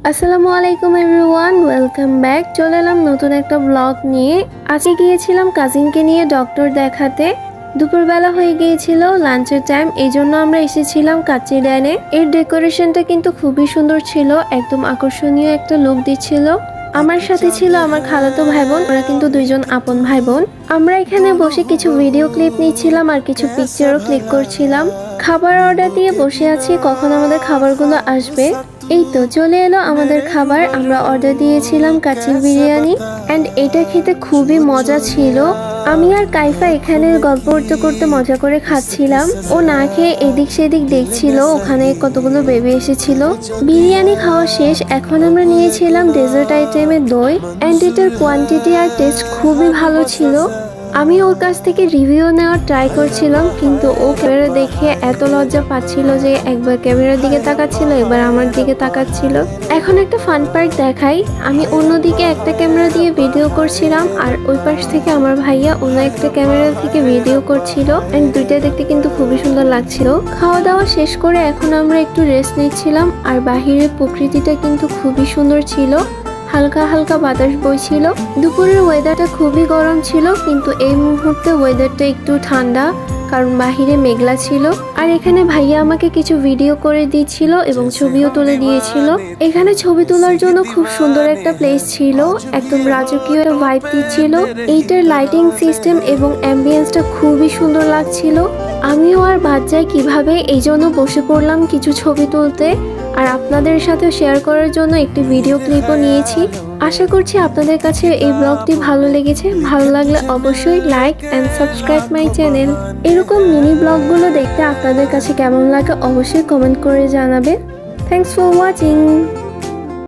আসসালামু আলাইকুম everyone, welcome back. চলে এলাম নতুন একটা ব্লগ নিয়ে। আজকে গিয়েছিলাম কাজিনকে নিয়ে ডক্টর দেখাতে। দুপুরবেলা হয়ে গিয়েছিল, লাঞ্চের টাইম, এই জন্য আমরা এসেছিলাম কাচ্চি ডাইনে। এর ডেকোরেশনটা কিন্তু খুবই সুন্দর ছিল, একদম আকর্ষণীয় একটা লুক দিচ্ছিল। আমার সাথে ছিল আমার খালাতো ভাই বোন, ওরা কিন্তু দুইজন আপন ভাই বোন। আমরা এখানে বসে কিছু ভিডিও ক্লিপ নিচ্ছিলাম আর কিছু পিকচারও ক্লিক করছিলাম। খাবার অর্ডার দিয়ে বসে আছি, কখন আমাদের খাবারগুলো আসবে। এই তো চলে এলো আমাদের খাবার। আমরা অর্ডার দিয়েছিলাম কাচ্চির বিরিয়ানি অ্যান্ড এটা খেতে খুবই মজা ছিল। আমি আর কাইফা এখানে গল্প করতে করতে মজা করে খাচ্ছিলাম। ও না খেয়ে এদিক সেদিক দেখছিল, ওখানে কতগুলো বেবি এসেছিল। বিরিয়ানি খাওয়া শেষ, এখন আমরা নিয়েছিলাম ডেজার্ট আইটেমের দই অ্যান্ড এটার কোয়ান্টিটি আর টেস্ট খুবই ভালো ছিল। আমি ওর কাছ থেকে রিভিউ নেওয়ার ট্রাই করছিলাম, কিন্তু ও ক্যামেরা দেখে এত লজ্জা পাচ্ছিল যে একবার ক্যামেরার দিকে তাকাচ্ছিল, একবার আমার দিকে তাকাচ্ছিল। এখন একটা ফান পার্ট দেখাই। আমি অন্যদিকে একটা ক্যামেরা দিয়ে ভিডিও করছিলাম আর ওই পাশ থেকে আমার ভাইয়া অন্য একটা ক্যামেরা থেকে ভিডিও করছিল এন্ড দুইটা দেখতে কিন্তু খুবই সুন্দর লাগছিল। খাওয়া দাওয়া শেষ করে এখন আমরা একটু রেস্ট নিচ্ছিলাম আর বাহিরের প্রকৃতিটা কিন্তু খুবই সুন্দর ছিল। হালকা হালকা বাতাস বইছিল। দুপুরের ওয়েদারটা খুবই গরম ছিল, কিন্তু এই মুহূর্তে ওয়েদারটা একটু ঠান্ডা, কারণ বাহিরে মেঘলা ছিল। আর এখানে ভাইয়া আমাকে কিছু ভিডিও করে দিচ্ছিল এবং ছবিও তুলে দিয়েছিল। এখানে ছবি তোলার জন্য খুব সুন্দর একটা প্লেস ছিল, একদম রাজকীয় একটা ভাইব দিচ্ছিল। এইটার লাইটিং সিস্টেম এবং অ্যাম্বিয়েন্সটা খুবই সুন্দর লাগছিল। আমিও আর বাদ যাই কিভাবে, এই জন্য বসে পড়লাম কিছু ছবি তুলতে আর আপনাদের সাথে শেয়ার করার জন্য একটি ভিডিও ক্লিপও নিয়েছি। আশা করছি আপনাদের কাছে এই ব্লগটি ভালো লেগেছে। ভালো লাগলে অবশ্যই like and subscribe my channel. এরকম মিনি ব্লগগুলো দেখতে আপনাদের কাছে কেমন লাগে অবশ্যই কমেন্ট করে জানাবেন। Thanks for watching.